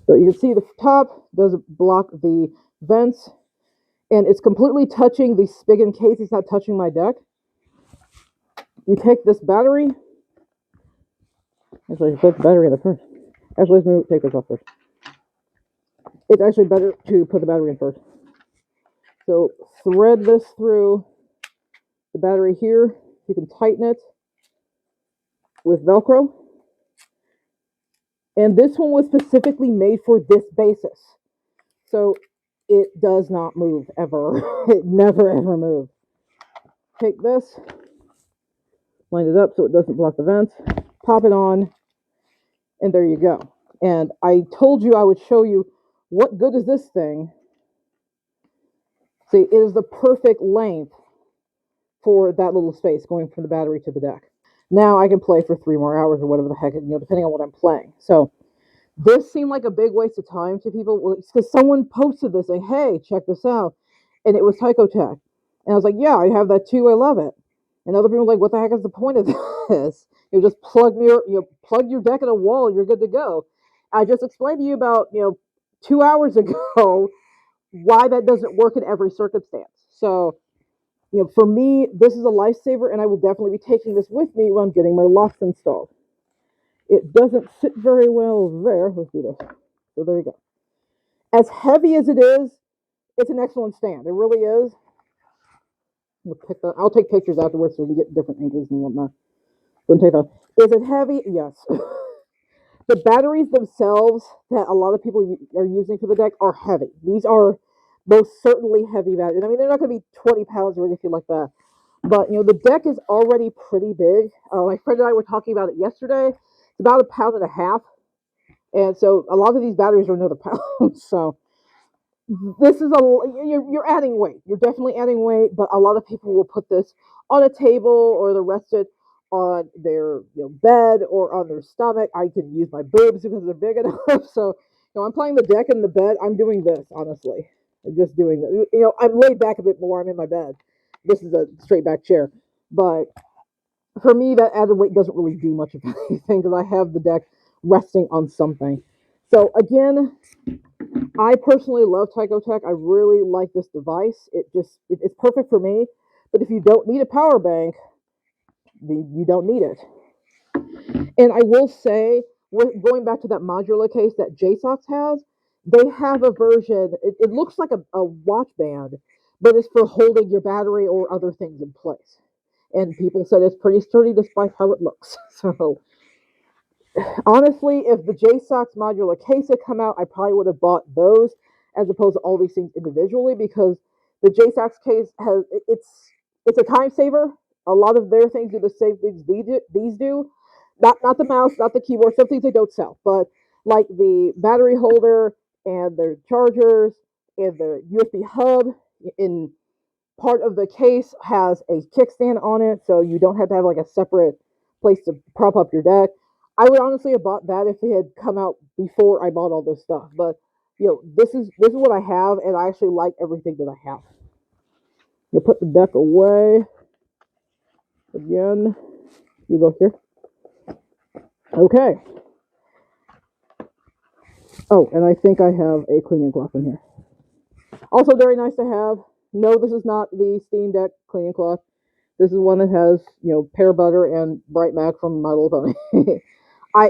So you can see the top does block the vents, and it's completely touching the spigot case. It's not touching my deck. you take this battery. Actually, put the battery in it first. Actually, let's take this off first. It's actually better to put the battery in first. So thread this through the battery here. You can tighten it with Velcro. And this one was specifically made for this basis. So it does not move ever. It never ever moves. Take this, line it up so it doesn't block the vents, pop it on, and there you go. And I told you I would show you what good is this thing. See, it is the perfect length for that little space going from the battery to the deck. Now I can play for 3 more hours or whatever the heck, depending on what I'm playing. So this seemed like a big waste of time to people because someone posted this saying, hey, check this out. And it was Tycho Tech. And I was like, yeah, I have that too. I love it. And other people were like, what the heck is the point of this? You just plug your deck in a wall and you're good to go. I just explained to you about, 2 hours ago why that doesn't work in every circumstance. So, for me, this is a lifesaver, and I will definitely be taking this with me when I'm getting my lofts installed. It doesn't sit very well there. Let's do this. So there you go. As heavy as it is, it's an excellent stand. It really is. I'll take pictures afterwards so we can get different angles and whatnot. Is it heavy? Yes. The batteries themselves that a lot of people are using for the deck are heavy. These are most certainly heavy batteries. I mean, they're not going to be 20 pounds or anything like that. But, the deck is already pretty big. My friend and I were talking about it yesterday. It's about 1.5 pounds. And so a lot of these batteries are another pound. So this is you're adding weight. You're definitely adding weight, but a lot of people will put this on a table or they'll rest it on their bed or on their stomach. I can use my boobs because they're big enough. So I'm playing the deck in the bed. I'm doing this, honestly. I'm just doing this. I'm laid back a bit more. I'm in my bed. This is a straight back chair. But for me, that added weight doesn't really do much of anything because I have the deck resting on something. So again, I personally love Tycho Tech. I really like this device. It's perfect for me. But if you don't need a power bank, you don't need it. And I will say, going back to that modular case that JSOX has, they have a version. It looks like a watch band, but it's for holding your battery or other things in place. And people said it's pretty sturdy despite how it looks. So honestly, if the JSOX modular case had come out, I probably would have bought those as opposed to all these things individually because the JSOX case it's a time saver. A lot of their things do the same things these do. Not the mouse, not the keyboard. Some things they don't sell, but like the battery holder and the chargers and the USB hub in part of the case has a kickstand on it, so you don't have to have like a separate place to prop up your deck. I would honestly have bought that if it had come out before I bought all this stuff. But this is what I have, and I actually like everything that I have. You put the deck away again. You go here. Okay. Oh, and I think I have a cleaning cloth in here. Also very nice to have. No, this is not the Steam Deck cleaning cloth. This is one that has, pear butter and bright mac from My Little Pony.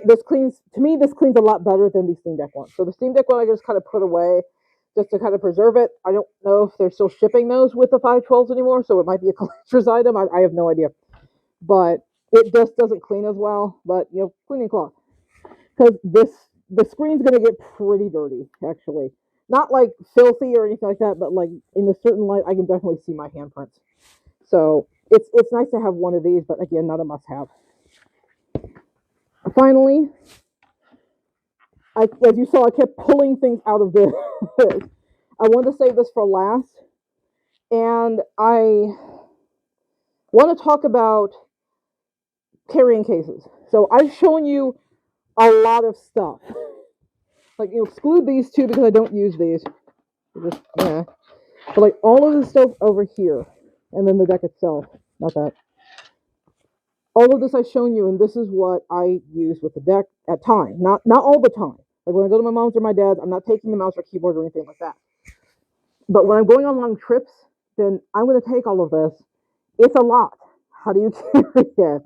This cleans a lot better than the Steam Deck one. So the Steam Deck one I just kind of put away just to kind of preserve it. I don't know if they're still shipping those with the 512s anymore, so it might be a collector's item. I have no idea. But it just doesn't clean as well. But, cleaning cloth. Because the screen's going to get pretty dirty, actually. Not like filthy or anything like that, but like in a certain light, I can definitely see my handprints. So it's nice to have one of these, but again, not a must-have. Finally, as you saw, I kept pulling things out of this. I wanted to save this for last, and I want to talk about carrying cases. So I've shown you a lot of stuff. Like, exclude these two because I don't use these. Just, yeah. But like all of the stuff over here, and then the deck itself. Not that. All of this I've shown you, and this is what I use with the deck at time. Not all the time. Like when I go to my mom's or my dad's, I'm not taking the mouse or keyboard or anything like that. But when I'm going on long trips, then I'm going to take all of this. It's a lot. How do you carry it?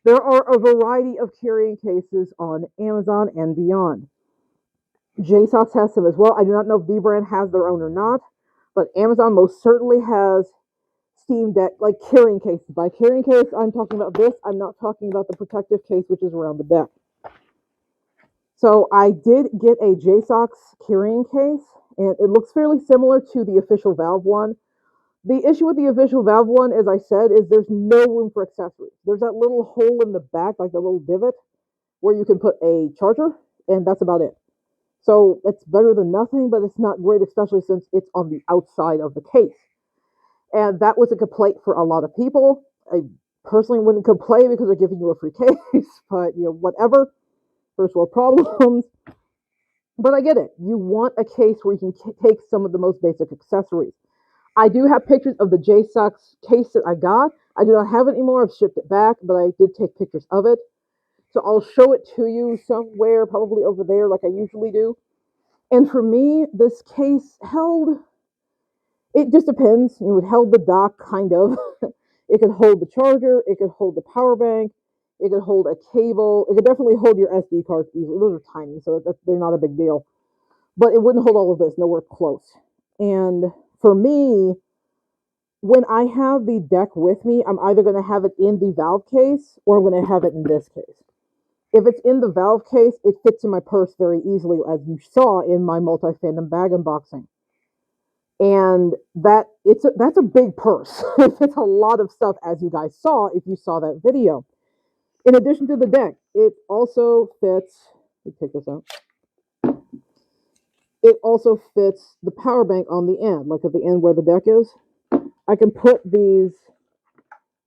There are a variety of carrying cases on Amazon and beyond. JSOX has some as well. I do not know if dbrand has their own or not, but Amazon most certainly has Steam Deck, like carrying cases. By carrying case, I'm talking about this. I'm not talking about the protective case, which is around the deck. So I did get a JSOX carrying case, and it looks fairly similar to the official Valve one. The issue with the official Valve one, as I said, is there's no room for accessories. There's that little hole in the back, like the little divot, where you can put a charger, and that's about it. So it's better than nothing, but it's not great, especially since it's on the outside of the case. And that was a complaint for a lot of people. I personally wouldn't complain because they're giving you a free case, but whatever. First world problems. But I get it. You want a case where you can take some of the most basic accessories. I do have pictures of the JSOX case that I got. I do not have it anymore. I've shipped it back, but I did take pictures of it. So I'll show it to you somewhere, probably over there, like I usually do. And for me, this case held, it just depends. It held the dock, kind of. It could hold the charger. It could hold the power bank. It could hold a cable. It could definitely hold your SD cards easily. Those are tiny, so they're not a big deal. But it wouldn't hold all of this, nowhere close. And for me, when I have the deck with me, I'm either going to have it in the Valve case or I'm going to have it in this case. If it's in the Valve case, it fits in my purse very easily, as you saw in my multi-fandom bag unboxing. And that's a big purse. It's a lot of stuff, as you guys saw if you saw that video. In addition to the deck, it also fits, let me take this out. It also fits the power bank on the end, like at the end where the deck is. I can put these,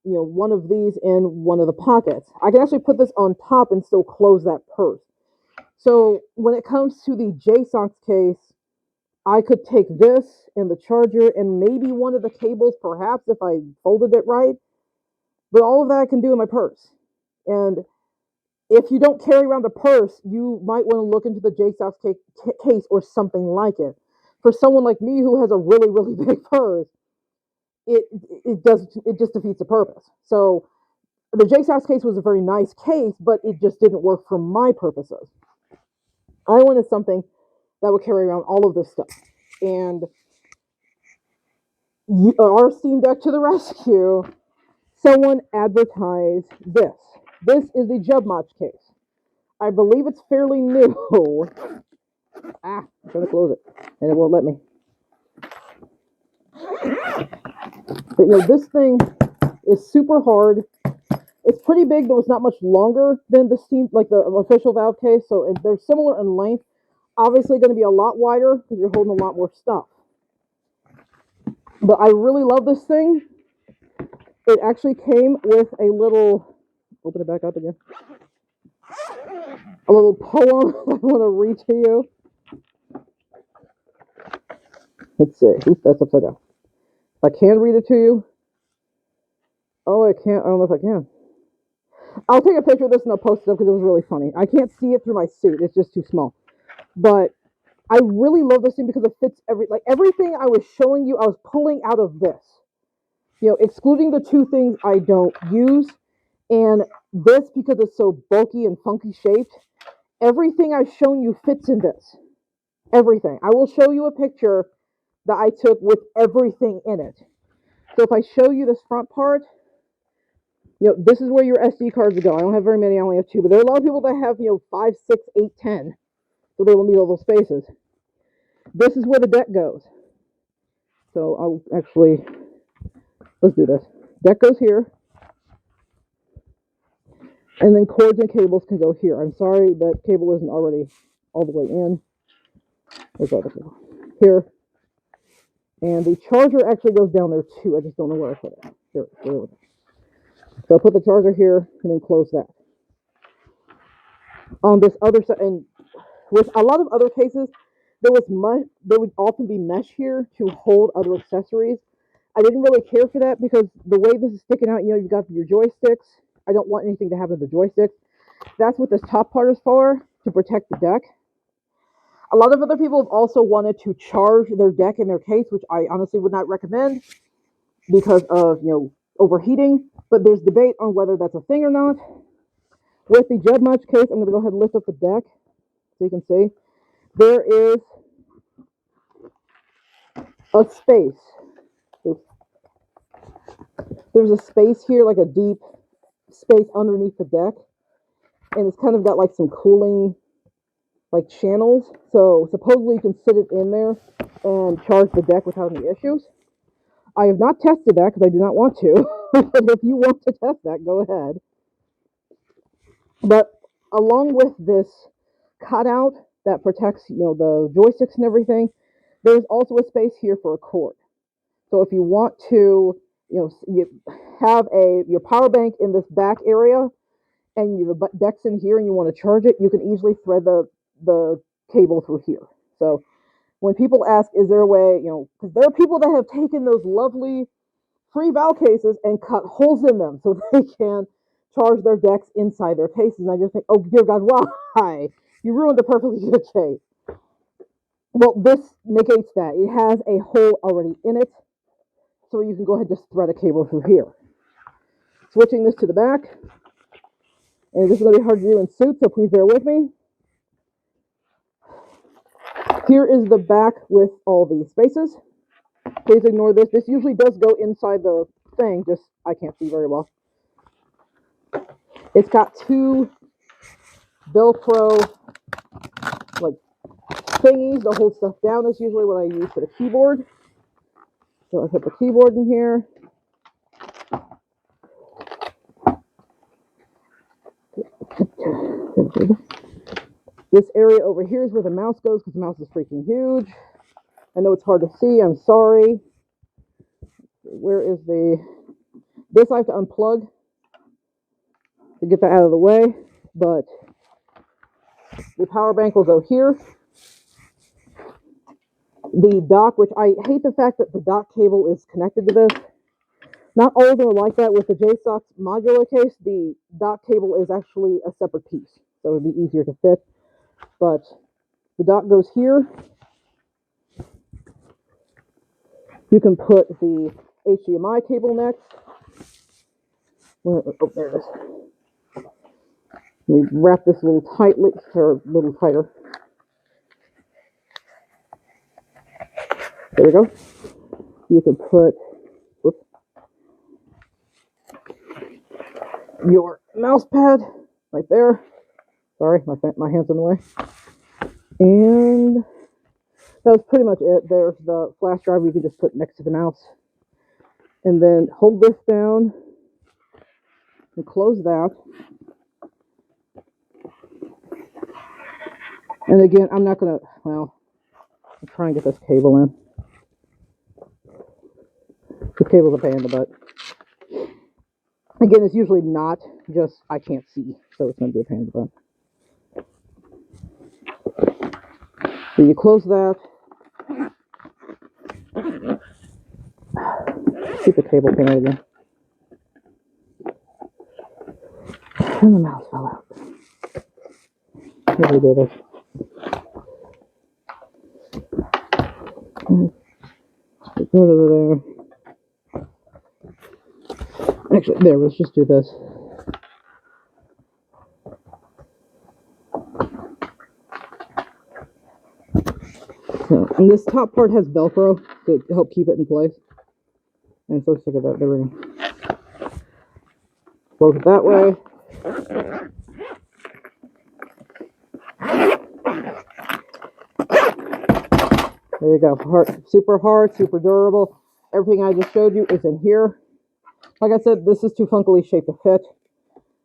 one of these in one of the pockets. I can actually put this on top and still close that purse. So when it comes to the JSOX case, I could take this and the charger and maybe one of the cables, perhaps, if I folded it right. But all of that I can do in my purse. And if you don't carry around a purse, you might want to look into the JSOX case or something like it. For someone like me who has a really, really big purse, it just defeats the purpose. So the JSOX case was a very nice case, but it just didn't work for my purposes. I wanted something that would carry around all of this stuff. And our Steam Deck to the rescue, someone advertised this. This is the Jubmatch case. I believe it's fairly new. I'm trying to close it, and it won't let me. But this thing is super hard. It's pretty big, though it's not much longer than the Steam, like the official Valve case. So they're similar in length. Obviously, going to be a lot wider because you're holding a lot more stuff. But I really love this thing. It actually came with a little. Open it back up again. A little poem I want to read to you. Let's see. Oops, that's upside down. If I can read it to you. Oh, I can't. I don't know if I can. I'll take a picture of this and I'll post it up because it was really funny. I can't see it through my suit. It's just too small. But I really love this thing because it fits everything I was showing you, I was pulling out of this. Excluding the two things I don't use. And this, because it's so bulky and funky shaped, everything I've shown you fits in this. Everything. I will show you a picture that I took with everything in it. So if I show you this front part, this is where your SD cards go. I don't have very many, I only have 2, but there are a lot of people that have, 5, 6, 8, 10. So they will need all those spaces. This is where the deck goes. So I'll actually, let's do this. Deck goes here. And then cords and cables can go here. I'm sorry that cable isn't already all the way in. There's other cable. Here. And the charger actually goes down there too. I just don't know where I put it. There. So I'll put the charger here and then close that. On this other side, and with a lot of other cases, there would often be mesh here to hold other accessories. I didn't really care for that because the way this is sticking out, you've got your joysticks. I don't want anything to happen to the joysticks. That's what this top part is for, to protect the deck. A lot of other people have also wanted to charge their deck in their case, which I honestly would not recommend because of, overheating. But there's debate on whether that's a thing or not. With the Jeb Much case, I'm going to go ahead and lift up the deck so you can see. There is a space. There's a space here, like a deep space underneath the deck. And it's kind of got like some cooling like channels. So supposedly you can sit it in there and charge the deck without any issues. I have not tested that because I do not want to. But if you want to test that, go ahead. But along with this cutout that protects, the joysticks and everything, there's also a space here for a cord. So if you want to, you have your power bank in this back area, and the deck's in here, and you want to charge it, you can easily thread the cable through here. So when people ask, is there a way, because there are people that have taken those lovely free valve cases and cut holes in them so they can charge their decks inside their cases. And I just think, oh dear God, why? You ruined a perfectly good case. Well, this negates that. It has a hole already in it, so you can go ahead and just thread a cable through here. Switching this to the back, and this is going to be hard to do in suit, so please bear with me. Here is the back with all the spaces. Please ignore this. This usually does go inside the thing, just I can't see very well. It's got two Velcro like thingies to hold stuff down. That's usually what I use for the keyboard. So I put the keyboard in here. This area over here is where the mouse goes because the mouse is freaking huge. I know it's hard to see. I'm sorry. Where is this I have to unplug to get that out of the way, but the power bank will go here. The dock, which I hate the fact that the dock cable is connected to this. Not all of them are like that. With the JSOX modular case, the dock cable is actually a separate piece, so it would be easier to fit. But the dock goes here. You can put the HDMI cable next. Oh, there it is. Let me wrap this a little tightly, or a little tighter. There we go. You can put your mouse pad right there. Sorry, my hand's in the way. And that was pretty much it. There's the flash drive you can just put next to the mouse. And then hold this down and close that. And again, I'm not going to, I'll try and get this cable in. This cable's a pain in the butt. Again, it's usually not, just I can't see, so it's going to be a pain in the butt. So you close that. Keep the cable pin again. And the mouse fell out. Here we did it. Put that over there. Actually, there, let's just do this. So, and this top part has Velcro to help keep it in place. And so stick it out. There we go. Close it that way. There you go. Super hard, super durable. Everything I just showed you is in here. Like I said, this is too funkily shaped to fit.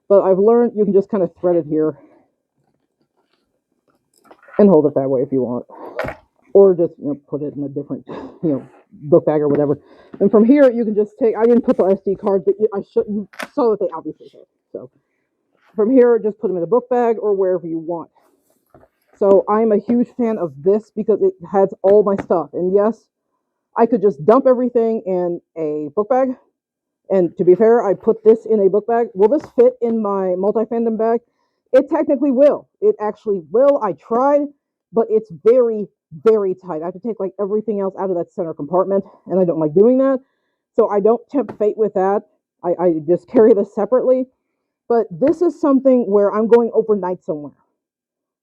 But I've learned you can just kind of thread it here. And hold it that way if you want. Or just, put it in a different, book bag or whatever. And from here, you can just take, I didn't put the SD cards, but you saw that they obviously fit. So from here, just put them in a book bag or wherever you want. So I'm a huge fan of this because it has all my stuff. And yes, I could just dump everything in a book bag. And to be fair, I put this in a book bag. Will this fit in my multi-fandom bag? It technically will. It actually will. I tried, but it's very, very tight. I have to take like everything else out of that center compartment, and I don't like doing that. So I don't tempt fate with that. I just carry this separately. But this is something where I'm going overnight somewhere.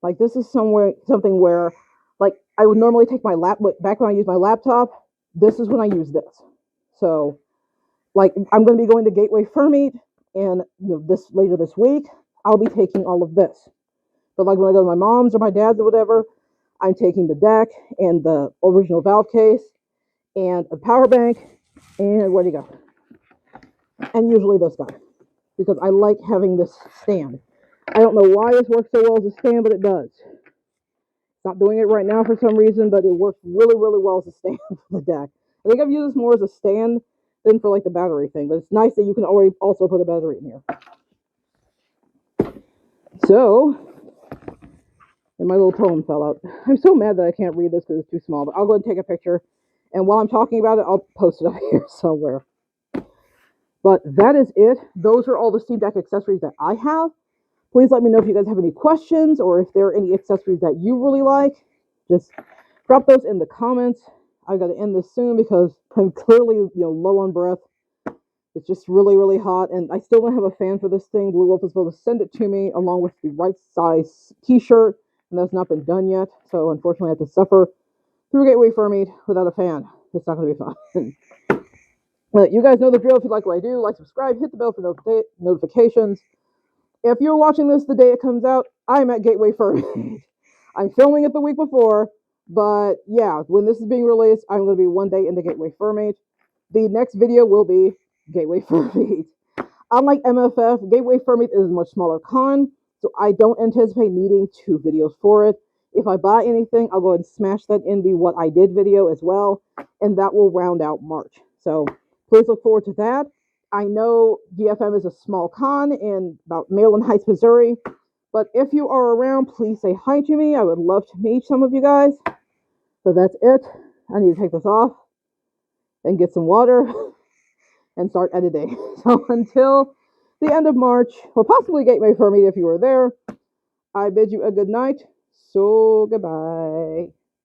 Like this is something where, like, I would normally take my back when I use my laptop. This is when I use this. So, like, I'm going to be going to Gateway Fur Meet, and this later this week, I'll be taking all of this. But like when I go to my mom's or my dad's or whatever, I'm taking the deck and the original valve case and a power bank, and where do you go? And usually this guy, because I like having this stand. I don't know why this works so well as a stand, but it does. It's not doing it right now for some reason, but it works really, really well as a stand for the deck. I think I've used this more as a stand than for like the battery thing, but it's nice that you can already also put a battery in here. So, and my little poem fell out. I'm so mad that I can't read this because it's too small, but I'll go ahead and take a picture. And while I'm talking about it, I'll post it up here somewhere. But that is it. Those are all the Steam Deck accessories that I have. Please let me know if you guys have any questions or if there are any accessories that you really like. Just drop those in the comments. I got to end this soon because I'm clearly low on breath. It's just really, really hot, and I still don't have a fan for this thing. Blue Wolf is supposed to send it to me along with the right size t-shirt, and that's not been done yet. So unfortunately, I have to suffer through Gateway Fur Meet without a fan. It's not going to be fun. But you guys know the drill. If you like what I do, like, subscribe, hit the bell for notifications. If you're watching this the day it comes out, I'm at Gateway Fur Meet. I'm filming it the week before, but yeah, when this is being released, I'm going to be one day in the Gateway Fur Meet. The next video will be Gateway Fur Meet. Unlike MFF, Gateway Fur Meet is a much smaller con, so I don't anticipate needing 2 videos for it. If I buy anything, I'll go ahead and smash that in the What I Did video as well, and that will round out March. So please look forward to that. I know GFM is a small con in about Maryland Heights, Missouri, but if you are around, please say hi to me. I would love to meet some of you guys. So that's it. I need to take this off and get some water and start editing. So until the end of March, or possibly Gateway Fur Meet if you were there, I bid you a good night. So goodbye.